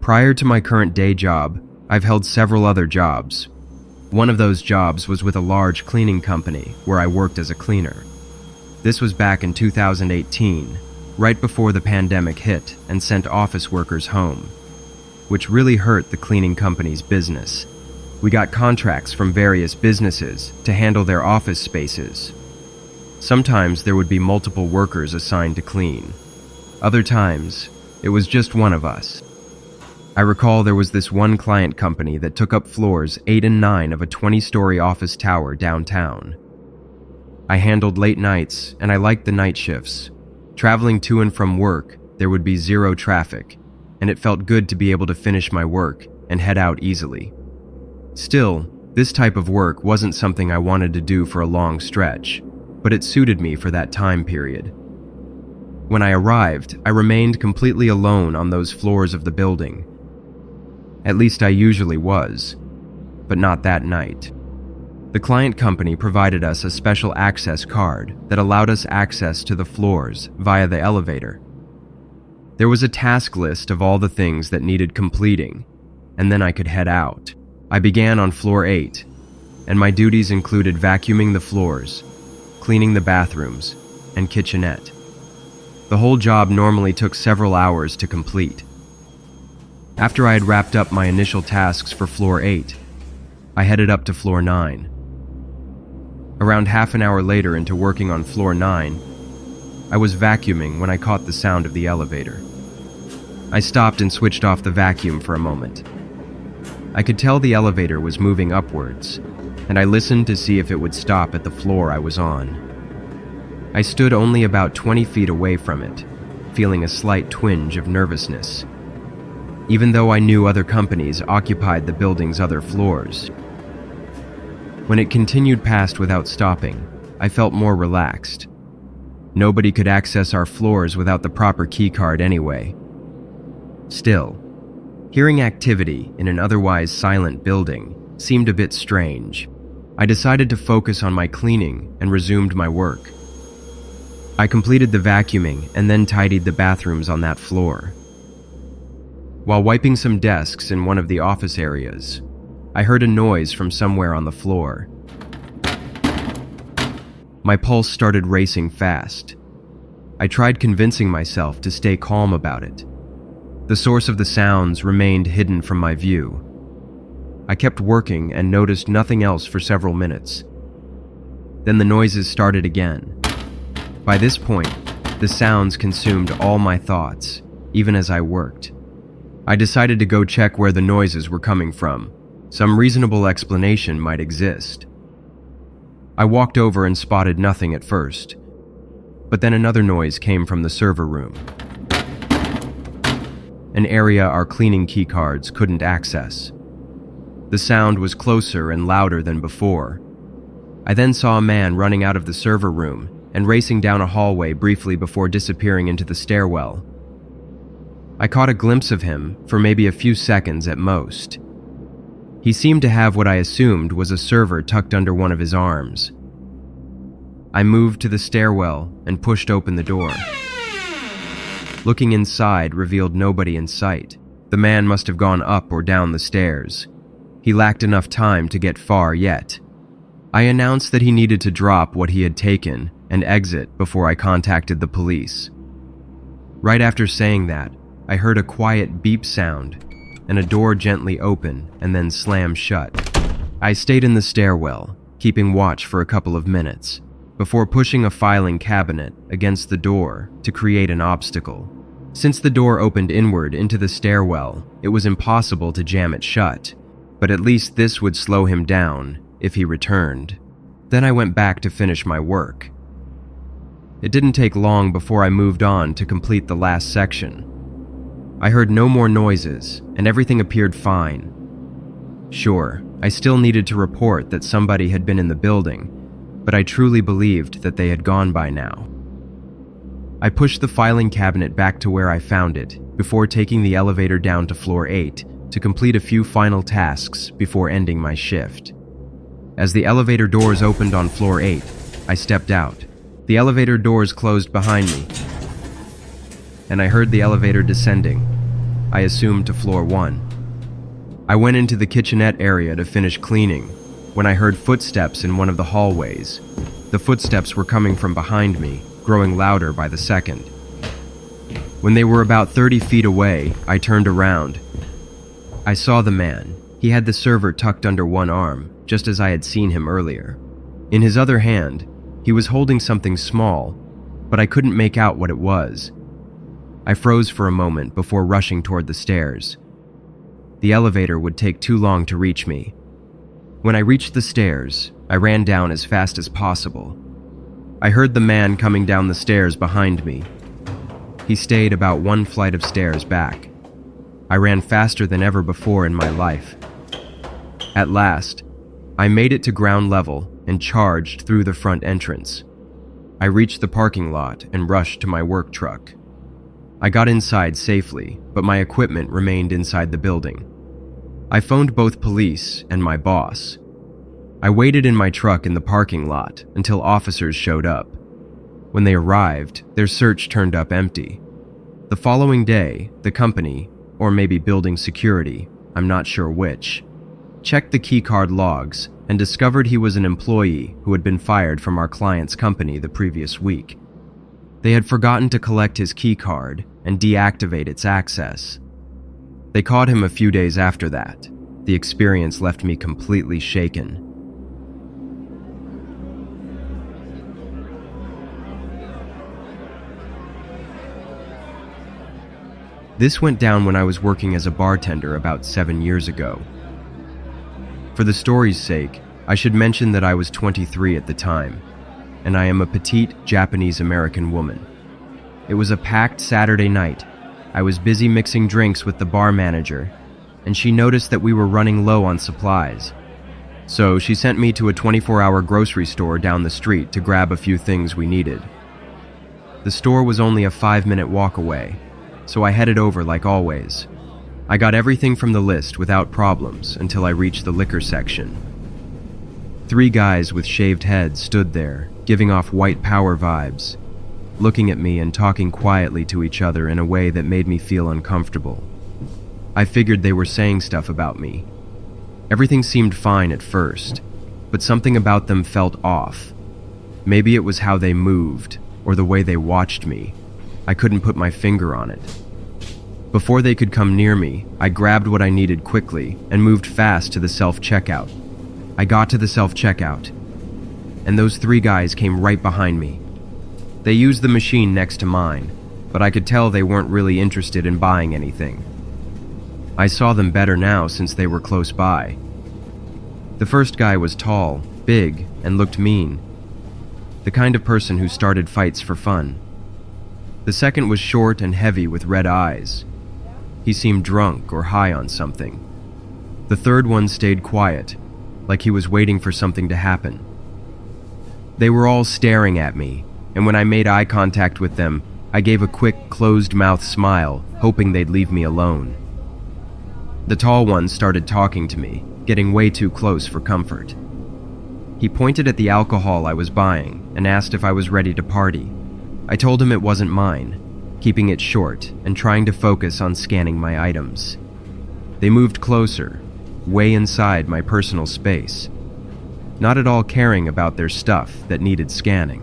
Prior to my current day job, I've held several other jobs. One of those jobs was with a large cleaning company where I worked as a cleaner. This was back in 2018, right before the pandemic hit and sent office workers home, which really hurt the cleaning company's business. We got contracts from various businesses to handle their office spaces. Sometimes there would be multiple workers assigned to clean. Other times, it was just one of us. I recall there was this one client company that took up floors 8 and 9 of a 20-story office tower downtown. I handled late nights, and I liked the night shifts. Traveling to and from work, there would be zero traffic, and it felt good to be able to finish my work and head out easily. Still, this type of work wasn't something I wanted to do for a long stretch, but it suited me for that time period. When I arrived, I remained completely alone on those floors of the building. At least I usually was, but not that night. The client company provided us a special access card that allowed us access to the floors via the elevator. There was a task list of all the things that needed completing, and then I could head out. I began on floor 8, and my duties included vacuuming the floors, cleaning the bathrooms, and kitchenette. The whole job normally took several hours to complete. After I had wrapped up my initial tasks for floor 8, I headed up to floor 9. Around half an hour later into working on floor 9, I was vacuuming when I caught the sound of the elevator. I stopped and switched off the vacuum for a moment. I could tell the elevator was moving upwards, and I listened to see if it would stop at the floor I was on. I stood only about 20 feet away from it, feeling a slight twinge of nervousness, even though I knew other companies occupied the building's other floors. When it continued past without stopping, I felt more relaxed. Nobody could access our floors without the proper keycard anyway. Still, hearing activity in an otherwise silent building seemed a bit strange. I decided to focus on my cleaning and resumed my work. I completed the vacuuming and then tidied the bathrooms on that floor. While wiping some desks in one of the office areas, I heard a noise from somewhere on the floor. My pulse started racing fast. I tried convincing myself to stay calm about it. The source of the sounds remained hidden from my view. I kept working and noticed nothing else for several minutes. Then the noises started again. By this point, the sounds consumed all my thoughts, even as I worked. I decided to go check where the noises were coming from. Some reasonable explanation might exist. I walked over and spotted nothing at first, but then another noise came from the server room, an area our cleaning keycards couldn't access. The sound was closer and louder than before. I then saw a man running out of the server room and racing down a hallway briefly before disappearing into the stairwell. I caught a glimpse of him for maybe a few seconds at most. He seemed to have what I assumed was a server tucked under one of his arms. I moved to the stairwell and pushed open the door. Looking inside revealed nobody in sight. The man must have gone up or down the stairs. He lacked enough time to get far yet. I announced that he needed to drop what he had taken and exit before I contacted the police. Right after saying that, I heard a quiet beep sound and a door gently open and then slam shut. I stayed in the stairwell, keeping watch for a couple of minutes, before pushing a filing cabinet against the door to create an obstacle. Since the door opened inward into the stairwell, it was impossible to jam it shut, but at least this would slow him down if he returned. Then I went back to finish my work. It didn't take long before I moved on to complete the last section. I heard no more noises, and everything appeared fine. Sure, I still needed to report that somebody had been in the building, but I truly believed that they had gone by now. I pushed the filing cabinet back to where I found it before taking the elevator down to floor 8 to complete a few final tasks before ending my shift. As the elevator doors opened on floor 8, I stepped out. The elevator doors closed behind me, and I heard the elevator descending. I assumed to floor 1. I went into the kitchenette area to finish cleaning when I heard footsteps in one of the hallways. The footsteps were coming from behind me, growing louder by the second. When they were about 30 feet away, I turned around. I saw the man. He had the server tucked under one arm, just as I had seen him earlier. In his other hand, he was holding something small, but I couldn't make out what it was. I froze for a moment before rushing toward the stairs. The elevator would take too long to reach me. When I reached the stairs, I ran down as fast as possible. I heard the man coming down the stairs behind me. He stayed about one flight of stairs back. I ran faster than ever before in my life. At last, I made it to ground level and charged through the front entrance. I reached the parking lot and rushed to my work truck. I got inside safely, but my equipment remained inside the building. I phoned both police and my boss. I waited in my truck in the parking lot until officers showed up. When they arrived, their search turned up empty. The following day, the company, or maybe building security, I'm not sure which, checked the keycard logs and discovered he was an employee who had been fired from our client's company the previous week. They had forgotten to collect his keycard and deactivate its access. They caught him a few days after that. The experience left me completely shaken. This went down when I was working as a bartender about 7 years ago. For the story's sake, I should mention that I was 23 at the time, and I am a petite Japanese-American woman. It was a packed Saturday night. I was busy mixing drinks with the bar manager, and she noticed that we were running low on supplies. So she sent me to a 24-hour grocery store down the street to grab a few things we needed. The store was only a 5-minute walk away, so I headed over like always. I got everything from the list without problems until I reached the liquor section. 3 guys with shaved heads stood there, giving off white power vibes, looking at me and talking quietly to each other in a way that made me feel uncomfortable. I figured they were saying stuff about me. Everything seemed fine at first, but something about them felt off. Maybe it was how they moved, or the way they watched me. I couldn't put my finger on it. Before they could come near me, I grabbed what I needed quickly and moved fast to the self-checkout. I got to the self-checkout, and those 3 guys came right behind me. They used the machine next to mine, but I could tell they weren't really interested in buying anything. I saw them better now since they were close by. The first guy was tall, big, and looked mean. The kind of person who started fights for fun. The second was short and heavy with red eyes. He seemed drunk or high on something. The third one stayed quiet, like he was waiting for something to happen. They were all staring at me, and when I made eye contact with them, I gave a quick, closed-mouth smile, hoping they'd leave me alone. The tall one started talking to me, getting way too close for comfort. He pointed at the alcohol I was buying and asked if I was ready to party. I told him it wasn't mine, keeping it short and trying to focus on scanning my items. They moved closer, way inside my personal space, not at all caring about their stuff that needed scanning.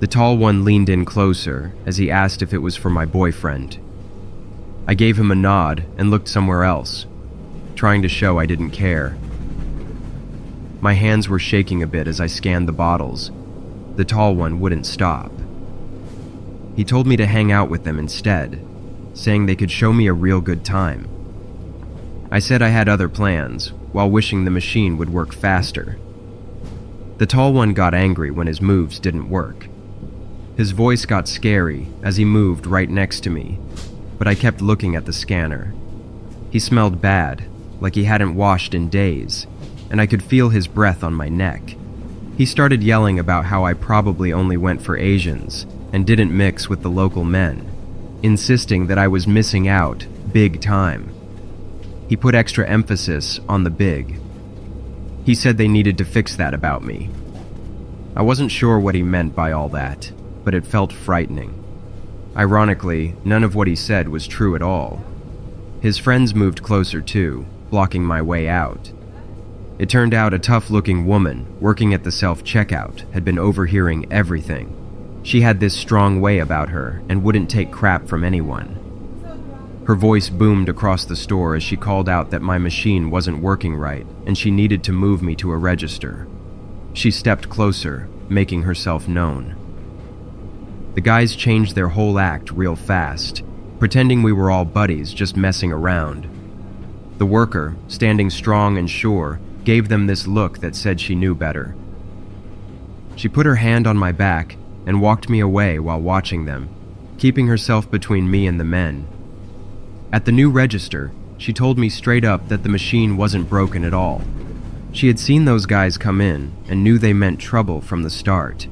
The tall one leaned in closer as he asked if it was for my boyfriend. I gave him a nod and looked somewhere else, trying to show I didn't care. My hands were shaking a bit as I scanned the bottles. The tall one wouldn't stop. He told me to hang out with them instead, saying they could show me a real good time. I said I had other plans, while wishing the machine would work faster. The tall one got angry when his moves didn't work. His voice got scary as he moved right next to me, but I kept looking at the scanner. He smelled bad, like he hadn't washed in days, and I could feel his breath on my neck. He started yelling about how I probably only went for Asians and didn't mix with the local men, insisting that I was missing out big time. He put extra emphasis on the big. He said they needed to fix that about me. I wasn't sure what he meant by all that, but it felt frightening. Ironically, none of what he said was true at all. His friends moved closer too, blocking my way out. It turned out a tough-looking woman working at the self-checkout had been overhearing everything. She had this strong way about her and wouldn't take crap from anyone. Her voice boomed across the store as she called out that my machine wasn't working right and she needed to move me to a register. She stepped closer, making herself known. The guys changed their whole act real fast, pretending we were all buddies just messing around. The worker, standing strong and sure, gave them this look that said she knew better. She put her hand on my back and walked me away while watching them, keeping herself between me and the men. At the new register, she told me straight up that the machine wasn't broken at all. She had seen those guys come in and knew they meant trouble from the start.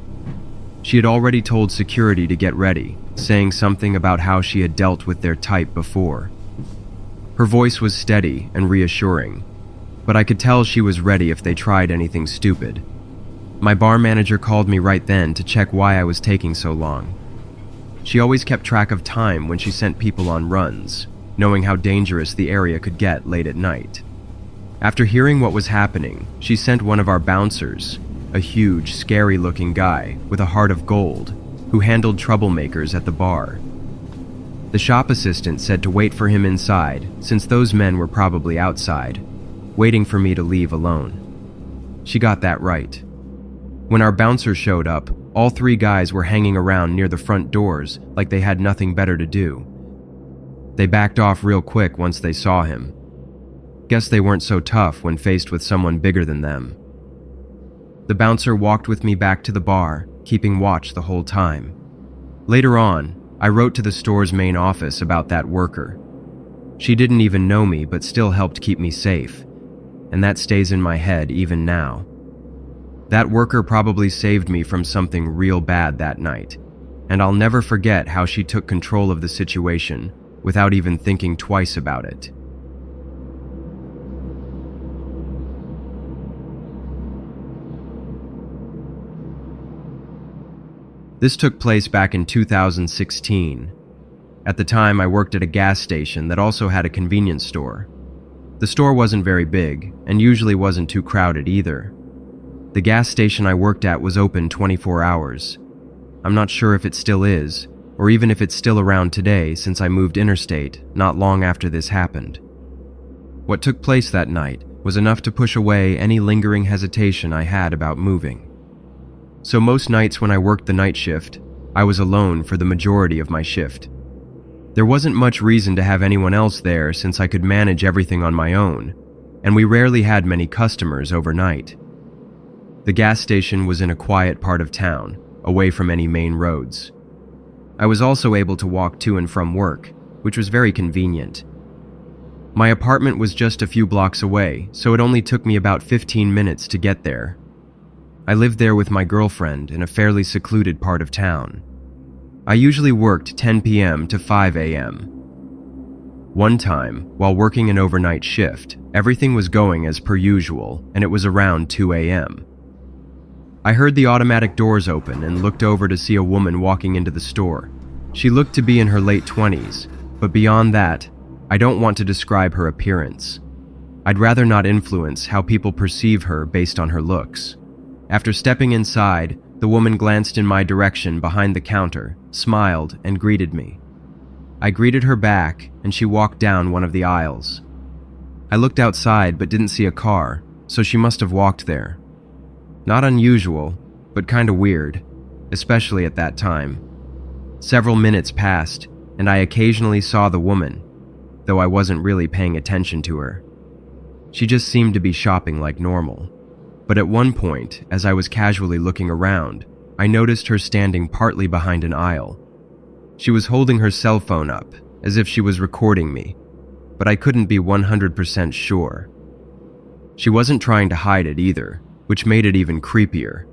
She had already told security to get ready, saying something about how she had dealt with their type before. Her voice was steady and reassuring, but I could tell she was ready if they tried anything stupid. My bar manager called me right then to check why I was taking so long. She always kept track of time when she sent people on runs, knowing how dangerous the area could get late at night. After hearing what was happening, she sent one of our bouncers, a huge, scary-looking guy with a heart of gold, who handled troublemakers at the bar. The shop assistant said to wait for him inside, since those men were probably outside, waiting for me to leave alone. She got that right. When our bouncer showed up, all three guys were hanging around near the front doors like they had nothing better to do. They backed off real quick once they saw him. Guess they weren't so tough when faced with someone bigger than them. The bouncer walked with me back to the bar, keeping watch the whole time. Later on, I wrote to the store's main office about that worker. She didn't even know me but still helped keep me safe, and that stays in my head even now. That worker probably saved me from something real bad that night, and I'll never forget how she took control of the situation without even thinking twice about it. This took place back in 2016. At the time, I worked at a gas station that also had a convenience store. The store wasn't very big, and usually wasn't too crowded either. The gas station I worked at was open 24 hours. I'm not sure if it still is, or even if it's still around today since I moved interstate not long after this happened. What took place that night was enough to push away any lingering hesitation I had about moving. So most nights when I worked the night shift, I was alone for the majority of my shift. There wasn't much reason to have anyone else there since I could manage everything on my own, and we rarely had many customers overnight. The gas station was in a quiet part of town, away from any main roads. I was also able to walk to and from work, which was very convenient. My apartment was just a few blocks away, so it only took me about 15 minutes to get there. I lived there with my girlfriend in a fairly secluded part of town. I usually worked 10 p.m. to 5 a.m. One time, while working an overnight shift, everything was going as per usual, and it was around 2 a.m. I heard the automatic doors open and looked over to see a woman walking into the store. She looked to be in her late 20s, but beyond that, I don't want to describe her appearance. I'd rather not influence how people perceive her based on her looks. After stepping inside, the woman glanced in my direction behind the counter, smiled, and greeted me. I greeted her back, and she walked down one of the aisles. I looked outside but didn't see a car, so she must have walked there. Not unusual, but kinda weird, especially at that time. Several minutes passed, and I occasionally saw the woman, though I wasn't really paying attention to her. She just seemed to be shopping like normal. But at one point, as I was casually looking around, I noticed her standing partly behind an aisle. She was holding her cell phone up, as if she was recording me, but I couldn't be 100% sure. She wasn't trying to hide it either, which made it even creepier.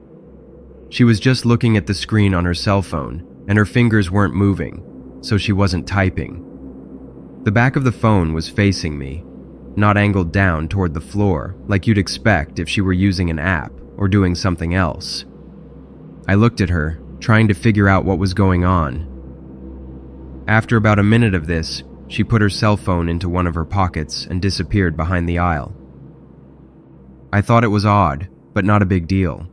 She was just looking at the screen on her cell phone, and her fingers weren't moving, so she wasn't typing. The back of the phone was facing me, not angled down toward the floor like you'd expect if she were using an app or doing something else. I looked at her, trying to figure out what was going on. After about a minute of this, She put her cell phone into one of her pockets and disappeared behind the aisle. I thought it was odd, but not a big deal.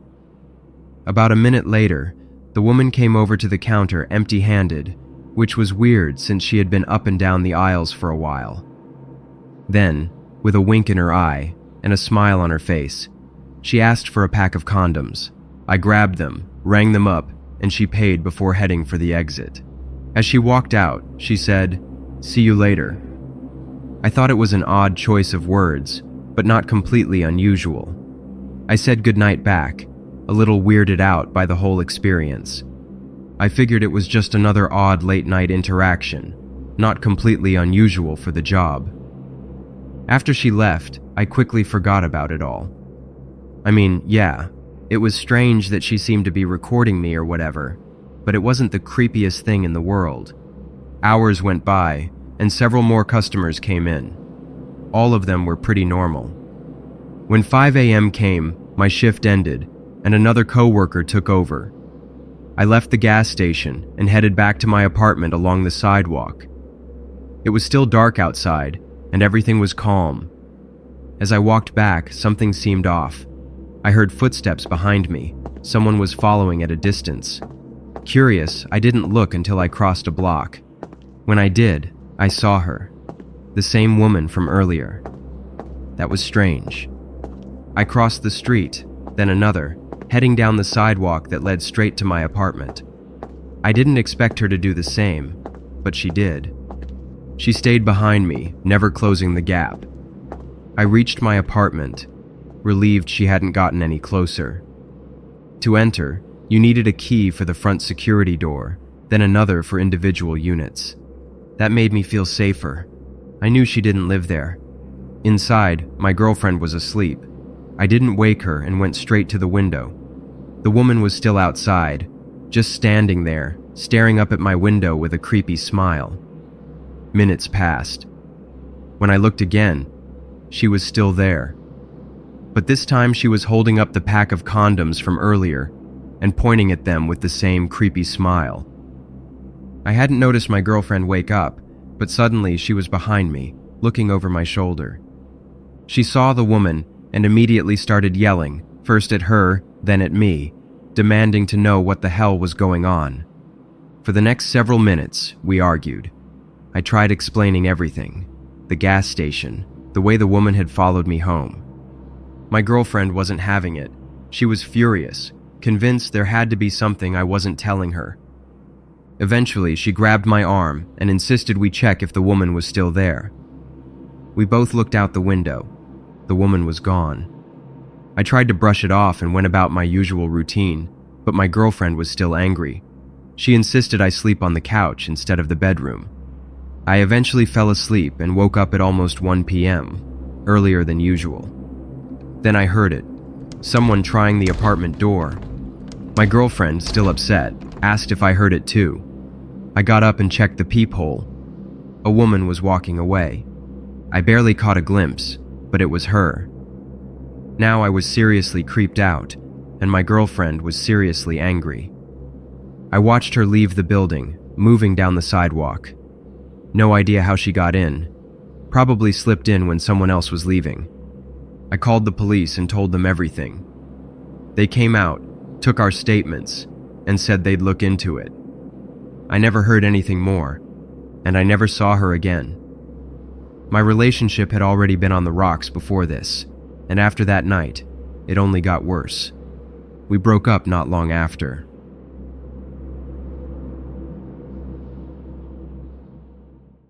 About a minute later, the woman came over to the counter empty-handed, which was weird since she had been up and down the aisles for a while. Then, with a wink in her eye and a smile on her face, she asked for a pack of condoms. I grabbed them, rang them up, and she paid before heading for the exit. As she walked out, she said, "See you later." I thought it was an odd choice of words, but not completely unusual. I said goodnight back, a little weirded out by the whole experience. I figured it was just another odd late-night interaction, not completely unusual for the job. After she left, I quickly forgot about it all. I mean, yeah, it was strange that she seemed to be recording me or whatever, but it wasn't the creepiest thing in the world. Hours went by, and several more customers came in. All of them were pretty normal. When 5 a.m. came, my shift ended, and another coworker took over. I left the gas station and headed back to my apartment along the sidewalk. It was still dark outside, and everything was calm. As I walked back, something seemed off. I heard footsteps behind me. Someone was following at a distance. Curious, I didn't look until I crossed a block. When I did, I saw her. The same woman from earlier. That was strange. I crossed the street, then another, heading down the sidewalk that led straight to my apartment. I didn't expect her to do the same, but she did. She stayed behind me, never closing the gap. I reached my apartment, relieved she hadn't gotten any closer. To enter, you needed a key for the front security door, then another for individual units. That made me feel safer. I knew she didn't live there. Inside, my girlfriend was asleep. I didn't wake her and went straight to the window. The woman was still outside, just standing there, staring up at my window with a creepy smile. Minutes passed. When I looked again, she was still there. But this time she was holding up the pack of condoms from earlier and pointing at them with the same creepy smile. I hadn't noticed my girlfriend wake up, but suddenly she was behind me, looking over my shoulder. She saw the woman and immediately started yelling, first at her, then at me, demanding to know what the hell was going on. For the next several minutes, we argued. I tried explaining everything. The gas station, the way the woman had followed me home. My girlfriend wasn't having it. She was furious, convinced there had to be something I wasn't telling her. Eventually, she grabbed my arm and insisted we check if the woman was still there. We both looked out the window. The woman was gone. I tried to brush it off and went about my usual routine, but my girlfriend was still angry. She insisted I sleep on the couch instead of the bedroom. I eventually fell asleep and woke up at almost 1 p.m., earlier than usual. Then I heard it, someone trying the apartment door. My girlfriend, still upset, asked if I heard it too. I got up and checked the peephole. A woman was walking away. I barely caught a glimpse, but it was her. Now I was seriously creeped out, and my girlfriend was seriously angry. I watched her leave the building, moving down the sidewalk. No idea how she got in. Probably slipped in when someone else was leaving. I called the police and told them everything. They came out, took our statements, and said they'd look into it. I never heard anything more, and I never saw her again. My relationship had already been on the rocks before this, and after that night, it only got worse. We broke up not long after.